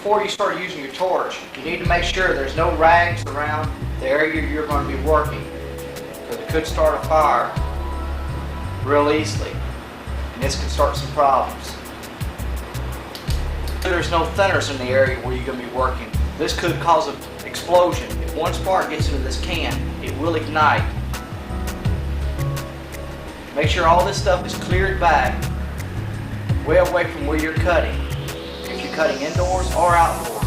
before you start using your torch, you need to make sure there's no rags around the area you're going to be working, because it could start a fire real easily, and this can start some problems. There's no thinners in the area where you're going to be working. This could cause an explosion. If one spark gets into this can, it will ignite. Make sure all this stuff is cleared back way away from where you're cutting, if you're cutting indoors or outdoors.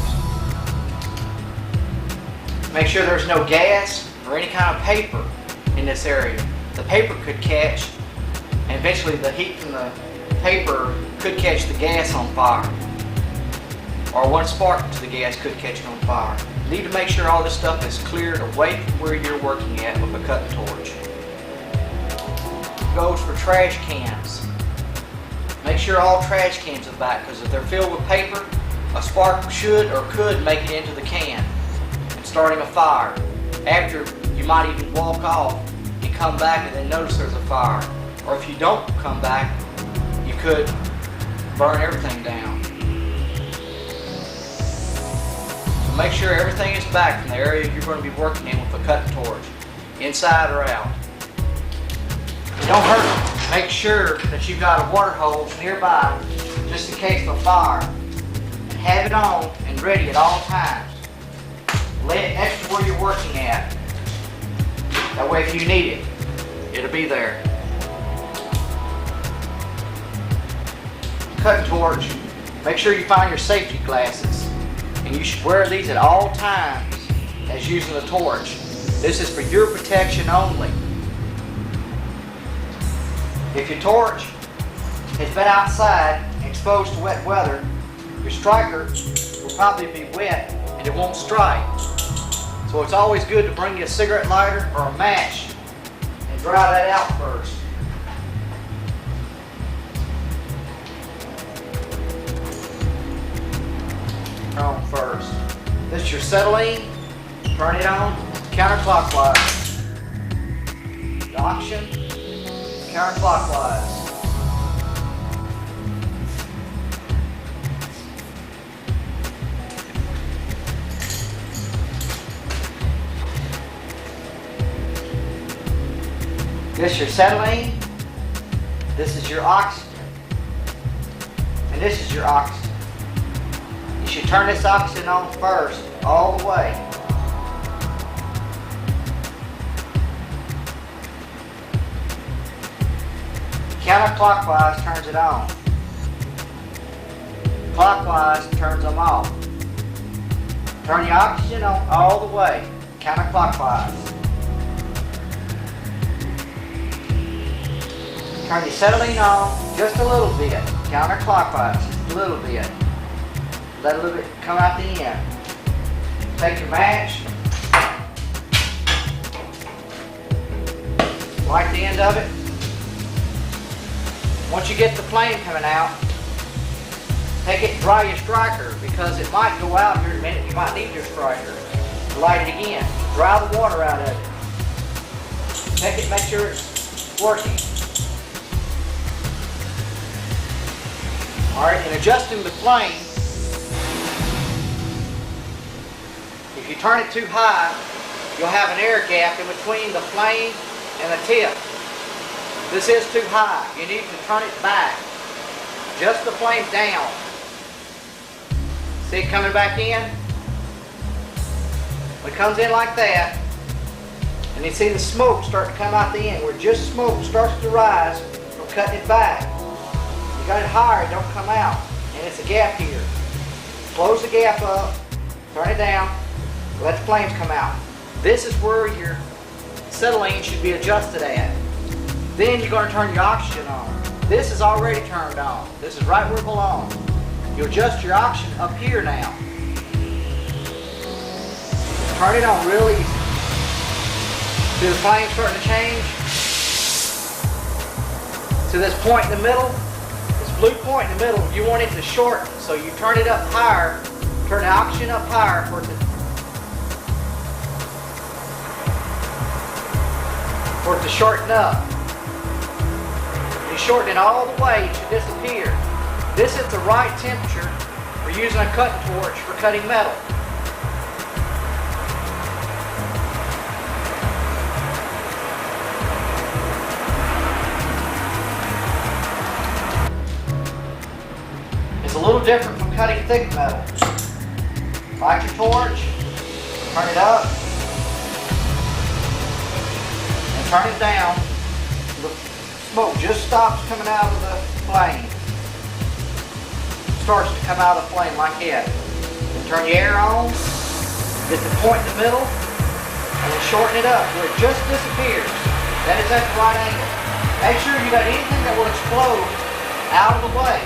Make sure there's no gas or any kind of paper in this area. The paper could catch, and eventually the heat from the paper could catch the gas on fire, or one spark to the gas could catch it on fire. You need to make sure all this stuff is cleared away from where you're working at with a cutting torch. Goes for trash cans. Make sure all trash cans are back, because if they're filled with paper, a spark should or could make it into the can and starting a fire. After, you might even walk off and come back and then notice there's a fire. Or if you don't come back, you could burn everything down. So make sure everything is back from the area you're going to be working in with a cutting torch, inside or out. Don't hurt. Make sure that you've got a water hose nearby just in case of a fire, and have it on and ready at all times. Lay it next to where you're working at. That way if you need it, it'll be there. Cutting torch. Make sure you find your safety glasses, and you should wear these at all times as using the torch. This is for your protection only. If your torch has been outside exposed to wet weather, your striker will probably be wet and it won't strike. So it's always good to bring you a cigarette lighter or a match and dry that out first. Turn on first. This is your acetylene. Turn it on counterclockwise. The oxygen, counterclockwise. This is your acetylene, this is your oxygen, and this is your oxygen. You should turn this oxygen on first, all the way. Counterclockwise turns it on. Clockwise turns them off. Turn the oxygen on all the way, counterclockwise. Turn the acetylene on just a little bit, counterclockwise, just a little bit. Let a little bit come out the end. Take your match, light the end of it. Once you get the flame coming out, take it and dry your striker, because it might go out here in a minute. You might need your striker. Light it again. Dry the water out of it. Take it, make sure it's working. Alright, in adjusting the flame, if you turn it too high, you'll have an air gap in between the flame and the tip. This is too high. You need to turn it back. Just the flame down. See it coming back in? When it comes in like that, and you see the smoke start to come out the end, where just smoke starts to rise from cutting it back. You got it higher, it don't come out. And it's a gap here. Close the gap up, turn it down, let the flames come out. This is where your acetylene should be adjusted at. Then you're going to turn your oxygen on. This is already turned on. This is right where it belongs. You adjust your oxygen up here now. Turn it on real easy. See the flame starting to change? To this point in the middle, this blue point in the middle, you want it to shorten. So you turn it up higher, turn the oxygen up higher for it to shorten up. You shorten it all the way, it should disappear. This is the right temperature for We're using a cutting torch for cutting metal. It's a little different from cutting thick metal. Light your torch, turn it up, and turn it down. The smoke just stops coming out of the flame. Starts to come out of the flame like that. Then turn your air on, get the point in the middle, and then shorten it up where it just disappears. That is at the right angle. Make sure you got anything that will explode out of the way.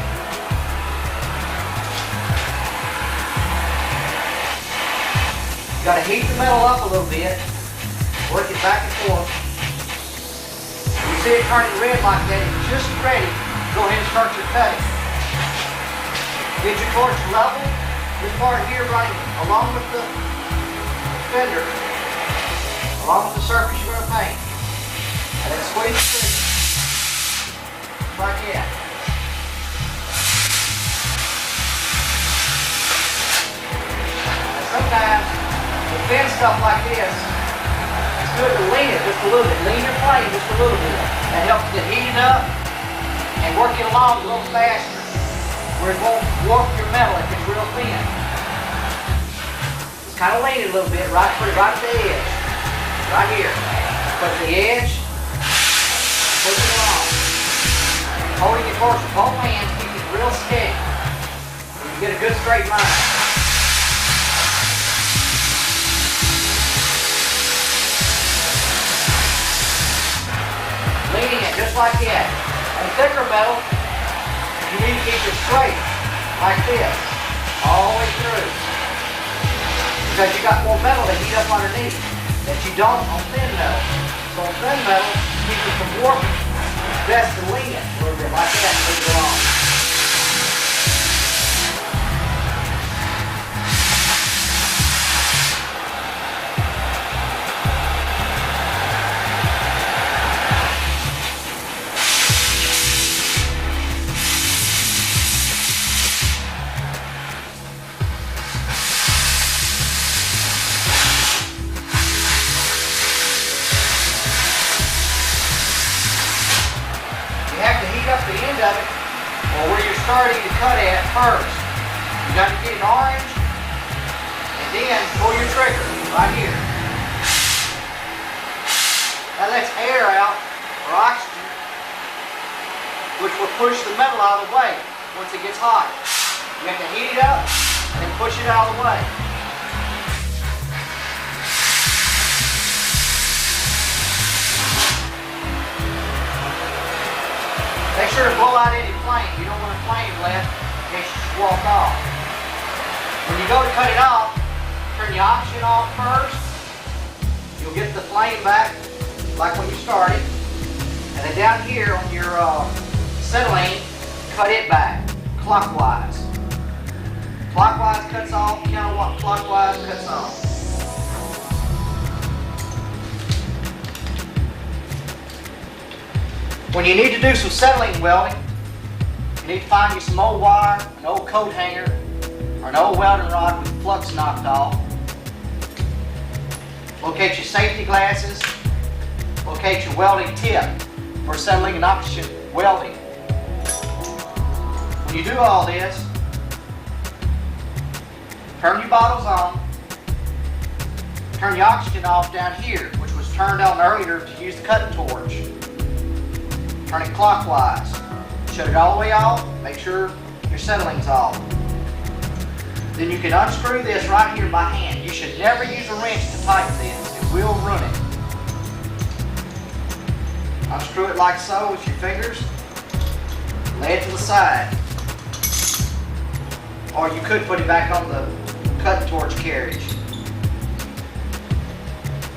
You got to heat the metal up a little bit, work it back and forth. When you see it turning red like that, it's just ready. Go ahead and start your cutting. Get your torch level, this part here running along with the fender, along with the surface you're going to paint. And then squeeze the trigger. Like that. And sometimes, to thin stuff like this, it's good to lean it just a little bit. Lean your flame just a little bit. That helps it heat it up and work it along a little faster, where it won't warp your metal if it's real thin. Just kind of lean it a little bit, right at the edge. Right here. Put the edge, push it along. Holding your torch with both hands, keep it real steady. So you get a good straight line. Leaning it just like that. On thicker metal, you need to keep it straight, like this, all the way through. Because you got more metal to heat up underneath that you don't on thin metal. So on thin metal, keep it from warping. It's best to lean it a little bit like that and move it along. Up the end of it, or where you're starting to cut at first. You got to get it orange, and then pull your trigger right here. That lets air out, or oxygen, which will push the metal out of the way once it gets hot. You have to heat it up, and then push it out of the way. Make sure to blow out any flame. You don't want a flame left in case you squawk off. When you go to cut it off, turn the oxygen off first. You'll get the flame back like when you started. And then down here on your acetylene, cut it back clockwise. Clockwise cuts off, counterclockwise cuts off. When you need to do some acetylene welding, you need to find you some old wire, an old coat hanger, or an old welding rod with the flux knocked off. Locate your safety glasses. Locate your welding tip for acetylene and oxygen welding. When you do all this, turn your bottles on. Turn your oxygen off down here, which was turned on earlier to use the cutting torch. Turn it clockwise. Shut it all the way off. Make sure your acetylene's off. Then you can unscrew this right here by hand. You should never use a wrench to tighten this. It will ruin it. Unscrew it like so with your fingers. Lay it to the side. Or you could put it back on the cutting torch carriage.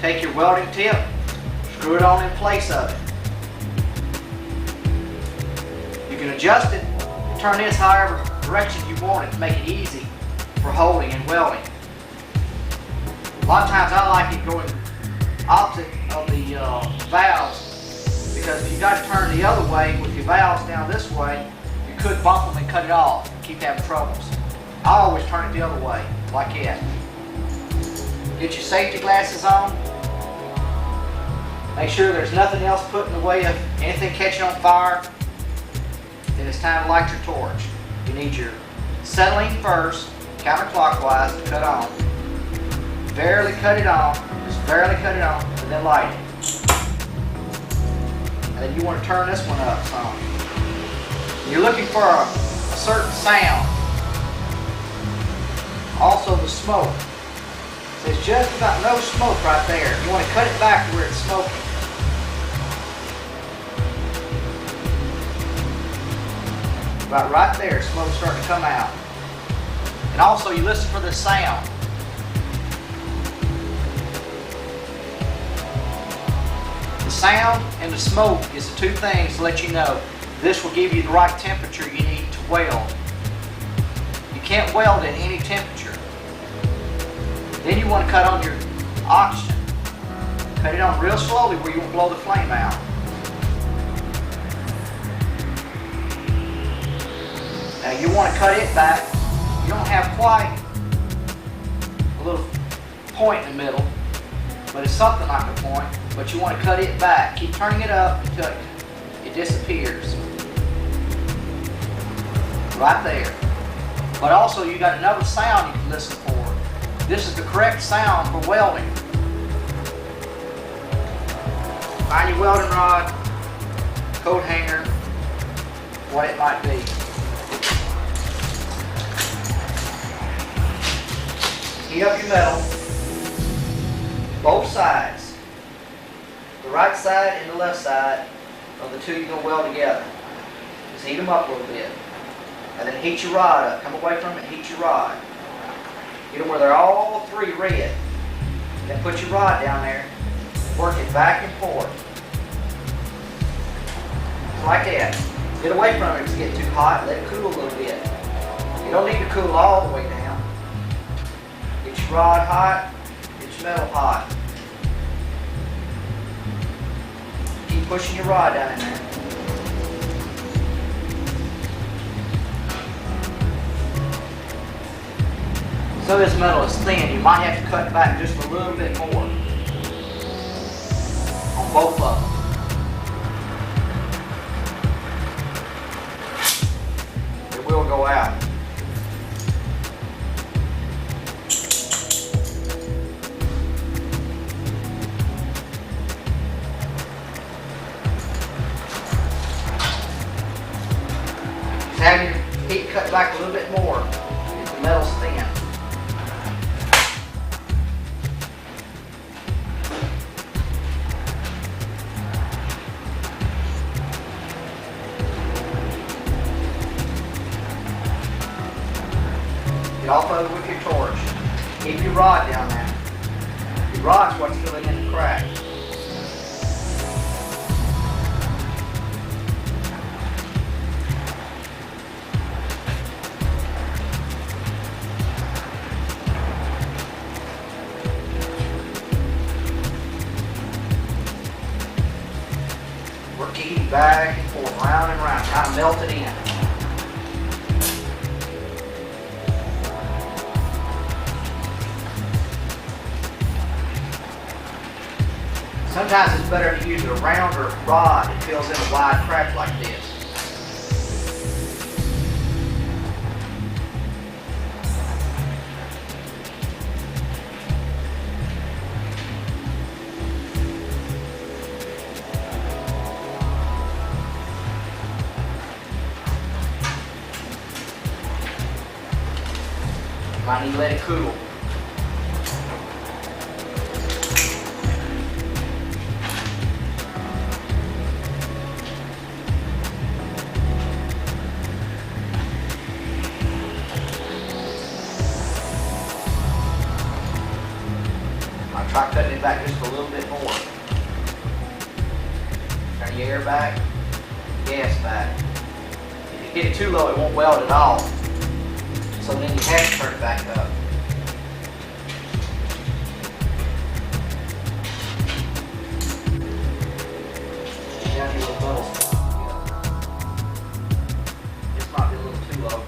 Take your welding tip, screw it on in place of it. You can adjust it and turn this however direction you want it to make it easy for holding and welding. A lot of times I like it going opposite of the valves, because if you got to turn the other way with your valves down this way, you could bump them and cut it off and keep having troubles. I always turn it the other way, like that. Get your safety glasses on. Make sure there's nothing else put in the way of anything catching on fire. Then it's time to light your torch. You need your acetylene first, counterclockwise to cut on. Barely cut it on, just barely cut it on, and then light it. And then you want to turn this one up some. You're looking for a certain sound. Also the smoke. There's just about no smoke right there. You want to cut it back to where it's smoking. About right there, smoke's starting to come out. And also you listen for the sound. The sound and the smoke is the two things to let you know this will give you the right temperature you need to weld. You can't weld at any temperature. Then you want to cut on your oxygen. Cut it on real slowly where you won't blow the flame out. Now you want to cut it back. You don't have quite a little point in the middle, but it's something like a point. But you want to cut it back. Keep turning it up until it disappears. Right there. But also you got another sound you can listen for. This is the correct sound for welding. Find your welding rod, coat hanger, what it might be. Heat up your metal, both sides, the right side and the left side of the two you're going to weld together. Just heat them up a little bit. And then heat your rod up. Come away from it, heat your rod. Get them where they're all three red. Then put your rod down there. Work it back and forth. Like that. Get away from it if it's getting too hot. Let it cool a little bit. You don't need to cool all the way down. Get your rod hot. Get your metal hot. Keep pushing your rod down in there. So this metal is thin, you might have to cut back just a little bit more on both of them. It will go out. Just have your heat cut back a little bit more if the metal's thin. Get off of it with your torch. Keep your rod down there. Your rod's what's filling in the crack. Work your heat back and forth, round and round, kind of melt it in. Sometimes it's better to use a rounder rod that fills in a wide crack like this. You might need to let it cool. Try cutting it back just a little bit more. Turn the air back, gas back. If you get it too low, it won't weld at all. So then you have to turn it back up. Get down your little metal spot. This might be a little too low.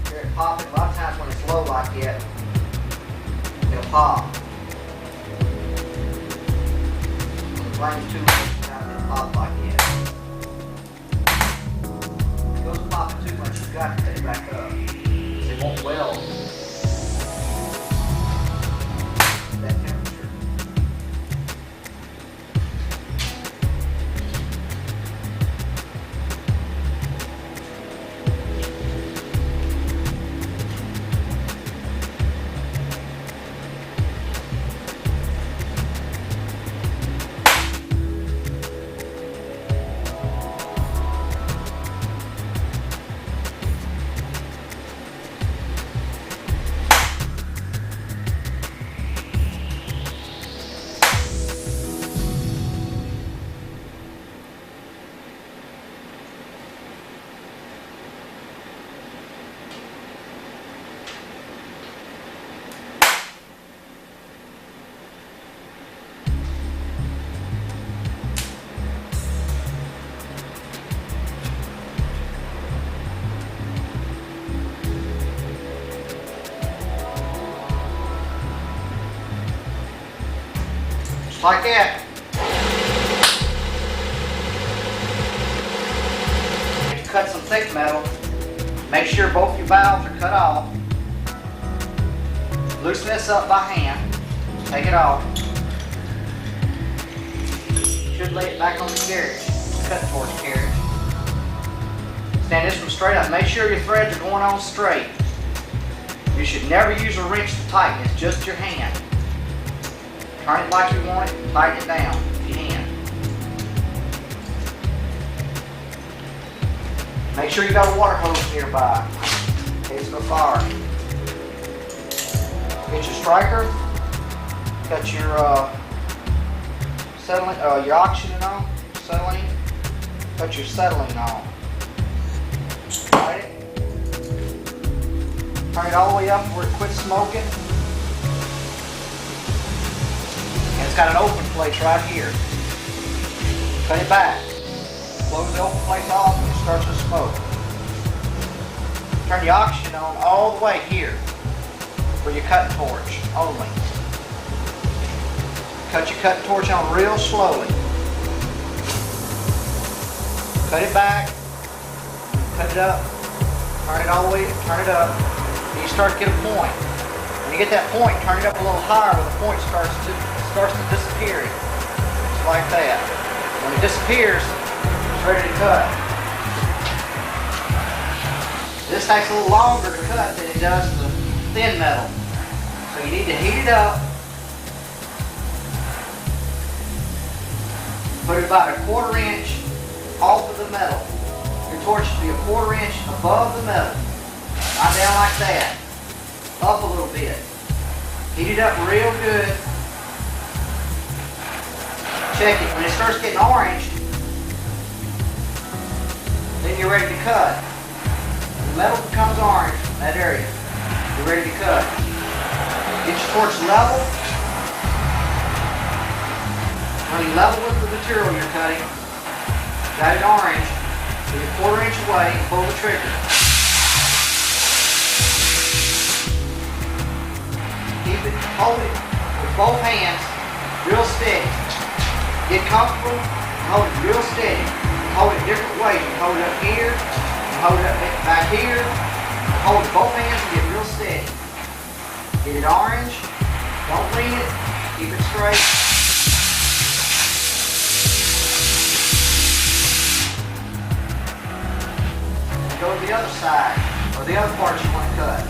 Hear it popping. pop. Bring too much down to pop like this. If it goes popping too much, you've got to take it back up. Because it won't weld. That temperature. Like that. If you cut some thick metal, make sure both your valves are cut off. Loosen this up by hand. Take it off. Should lay it back on the carriage. Cut towards the carriage. Stand this one straight up. Make sure your threads are going on straight. You should never use a wrench to tighten. It's just your hand. Turn it like you want it, tighten it down if you can. Make sure you got a water hose nearby in case of a fire. Get your striker, cut your settling, your oxygen on, settling, cut your settling on. Right it. Turn it all the way up where it quits smoking. It's got an open place right here. Cut it back. Close the open place off and it starts to smoke. Turn the oxygen on all the way here where you cut torch only. Cut your cutting torch on real slowly. Cut it back. Cut it up. Turn it all the way. Turn it up. And you start to get a point. When you get that point, turn it up a little higher where the point starts to disappear. Just like that. When it disappears, it's ready to cut. This takes a little longer to cut than it does the thin metal. So you need to heat it up. Put it about 1/4 inch off of the metal. Your torch should be 1/4 inch above the metal. Right down like that. Up a little bit. Heat it up real good. Check it. When it starts getting orange, then you're ready to cut. When the metal becomes orange in that area, you're ready to cut. Get your torch level. Running level with the material you're cutting. Got it orange. So you're 1/4 inch away and pull the trigger. Keep it, hold it with both hands real steady. Get comfortable and hold it real steady. Hold it different ways. You hold it up here, you hold it up back here. Hold it both hands and get real steady. Get it orange. Don't lean it. Keep it straight. Go to the other side or the other parts you want to cut.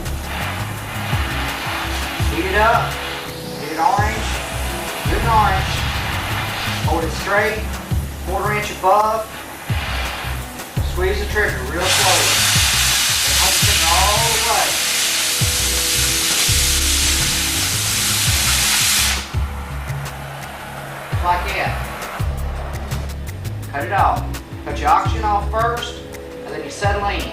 Heat it up. Get it orange. Good and orange. Hold it straight, 1/4 inch above. Squeeze the trigger real slowly. And hold it all the way. Like that. Cut it off. Cut your oxygen off first, and then you settle in.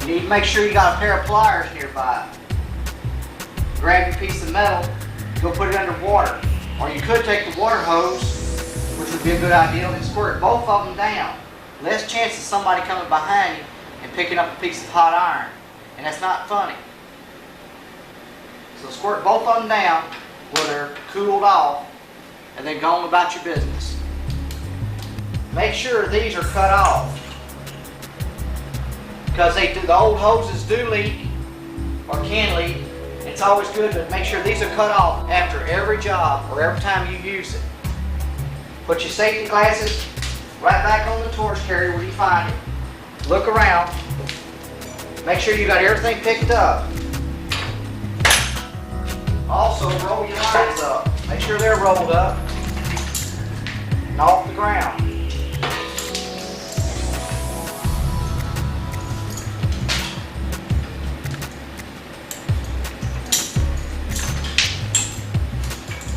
You need to make sure you got a pair of pliers nearby. Grab your piece of metal, go put it under water. Or you could take the water hose, which would be a good idea, and squirt both of them down. Less chance of somebody coming behind you and picking up a piece of hot iron. And that's not funny. So squirt both of them down when they're cooled off, and then go on about your business. Make sure these are cut off, because the old hoses do leak or can leak. It's always good to make sure these are cut off after every job or every time you use it. Put your safety glasses right back on the torch carrier where you find it. Look around. Make sure you got everything picked up. Also, roll your lines up. Make sure they're rolled up and off the ground.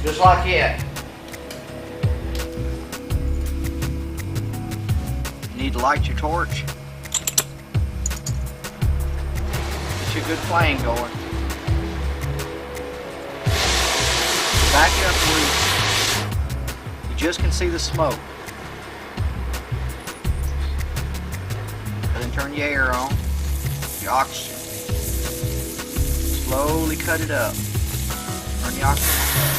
Just like that. You need to light your torch. Get you a good flame going. Back it up where you just can see the smoke. And then turn your air on, your oxygen. Slowly cut it up. Turn the oxygen up.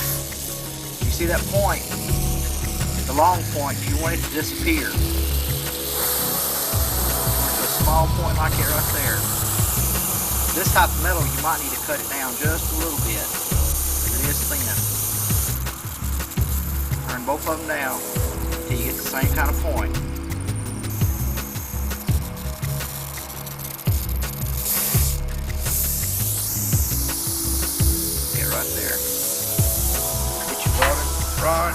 You see that point, the long point, you want it to disappear. A small point like it right there. This type of metal, you might need to cut it down just a little bit. It is thin. Turn both of them down until you get the same kind of point. Get right there. Get your welding rod.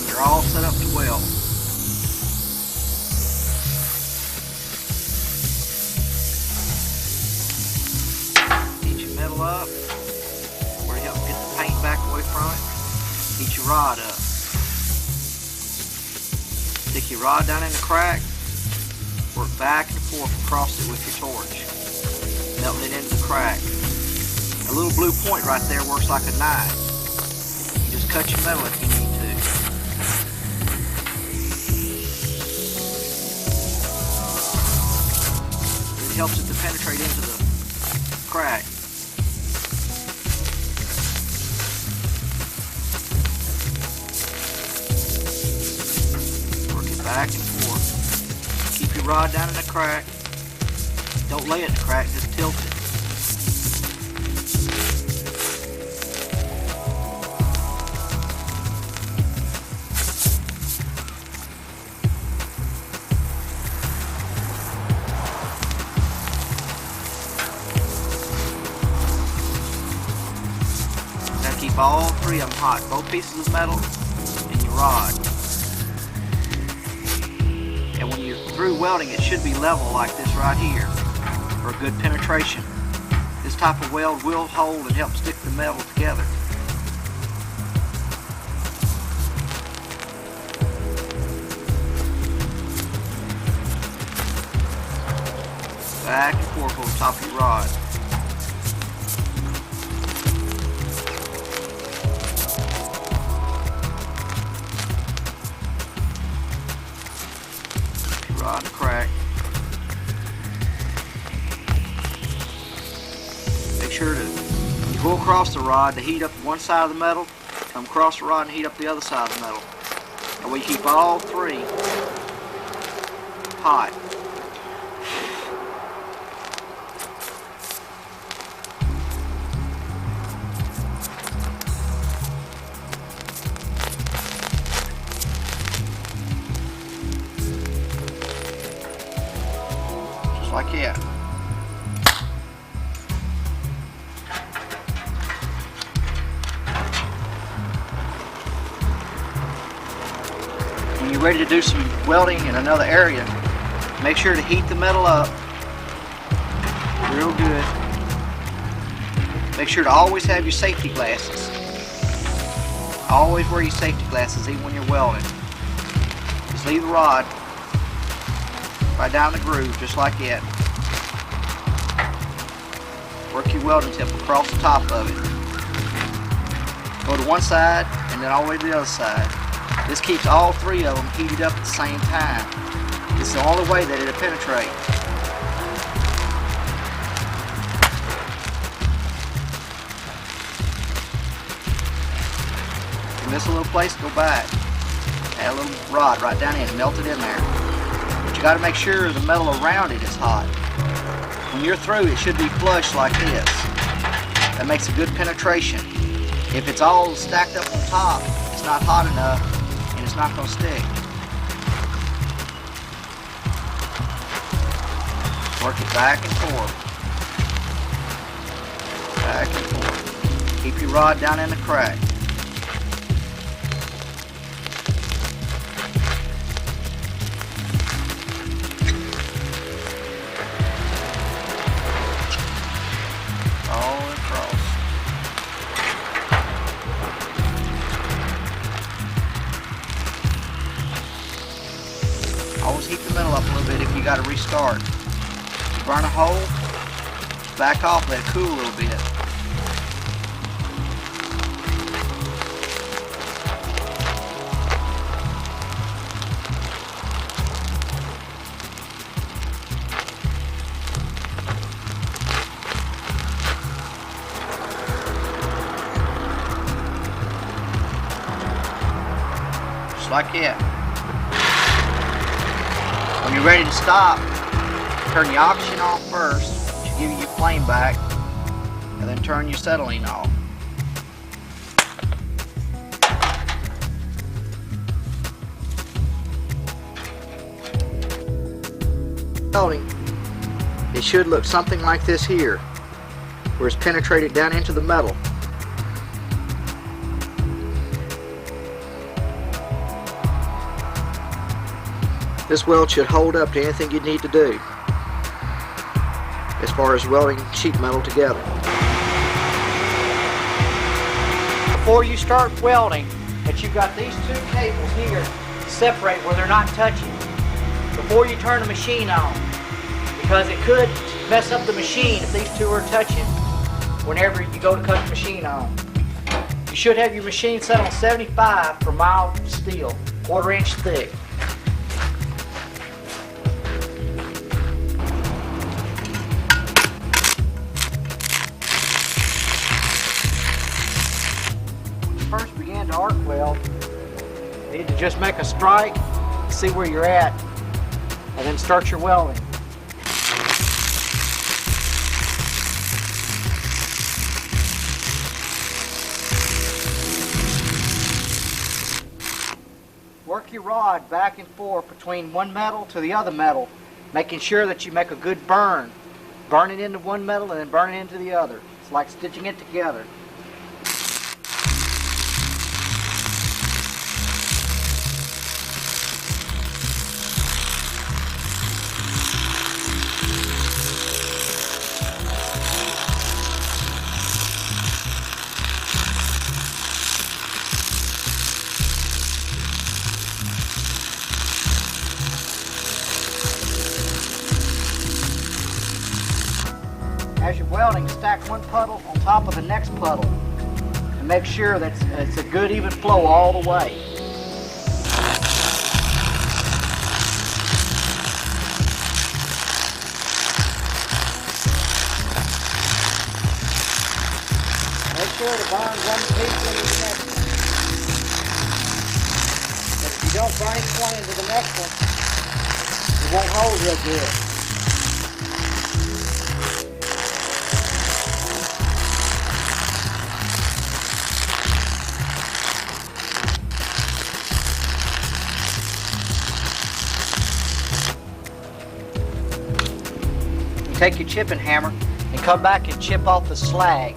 You're all set up to weld. Up where you help get the paint back away from it. Heat your rod up. Stick your rod down in the crack. Work back and forth across it with your torch, melting it into the crack. A little blue point right there works like a knife. You just cut your metal if you need to. It helps it to penetrate into the crack. Back and forth. Keep your rod down in the crack. Don't lay it in the crack, just tilt it. Now keep all three of them hot. Both pieces of metal and your rod. And when you're through welding, it should be level like this right here for a good penetration. This type of weld will hold and help stick the metal together. Back and forth over the top of your rod. Rod and crack. Make sure to, when you go across the rod, to heat up one side of the metal, come across the rod and heat up the other side of the metal. That way you keep all three hot. Like that. When you're ready to do some welding in another area, make sure to heat the metal up real good. Make sure to always have your safety glasses. Always wear your safety glasses even when you're welding. Just leave the rod right down the groove, just like that. Work your welding tip across the top of it. Go to one side and then all the way to the other side. This keeps all three of them heated up at the same time. This is the only way that it'll penetrate. Give this a little place to go back. Add a little rod right down in, melt it in there. But you got to make sure the metal around it is hot. When you're through, it should be flush like this. That makes a good penetration. If it's all stacked up on top, it's not hot enough and it's not going to stick. Work it back and forth. Back and forth. Keep your rod down in the crack. All across. Always heat the metal up a little bit if you got to restart. Burn a hole, back off, let it cool a little bit. Just like that. When you're ready to stop, turn the oxygen off first, which will give you your flame back, and then turn your acetylene off. Welding, it should look something like this here, where it's penetrated down into the metal. This weld should hold up to anything you need to do as far as welding sheet metal together. Before you start welding, that you've got these two cables here to separate where they're not touching before you turn the machine on, because it could mess up the machine if these two are touching whenever you go to cut the machine on. You should have your machine set on 75 for mild steel, 1/4 inch thick. First begin to arc weld, you need to just make a strike, see where you're at, and then start your welding. Work your rod back and forth between one metal to the other metal, making sure that you make a good burn. Burn it into one metal and then burn it into the other. It's like stitching it together. As you're welding, stack one puddle on top of the next puddle and make sure that it's a good even flow all the way. Make sure to burn one piece into the next one. If you don't burn each one into the next one, it won't hold real good. Take your chipping hammer and come back and chip off the slag.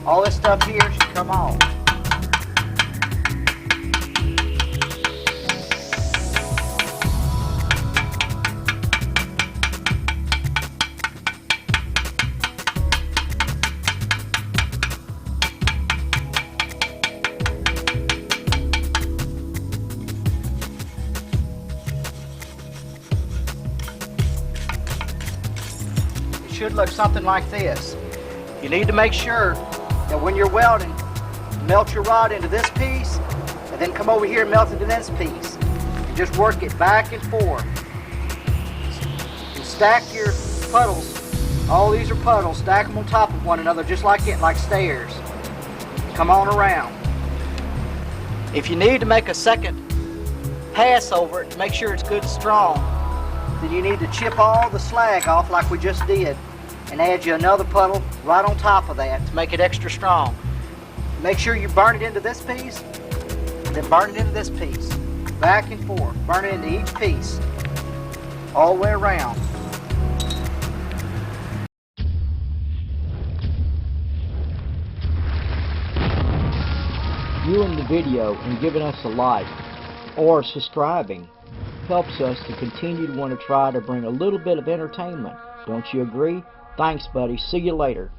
All this stuff here should come off. Should look something like this. You need to make sure that when you're welding, melt your rod into this piece and then come over here and melt it in this piece. And just work it back and forth. And stack your puddles. All these are puddles. Stack them on top of one another just like stairs. Come on around. If you need to make a second pass over it to make sure it's good and strong, then you need to chip all the slag off like we just did and add you another puddle right on top of that to make it extra strong. Make sure you burn it into this piece, then burn it into this piece. Back and forth. Burn it into each piece. All the way around. Viewing the video and giving us a like or subscribing helps us to continue to want to try to bring a little bit of entertainment. Don't you agree? Thanks, buddy. See you later.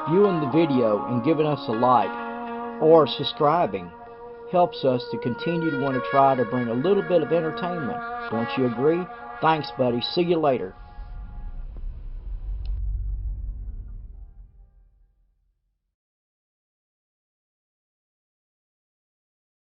Viewing the video and giving us a like or subscribing helps us to continue to want to try to bring a little bit of entertainment. Don't you agree? Thanks, buddy. See you later.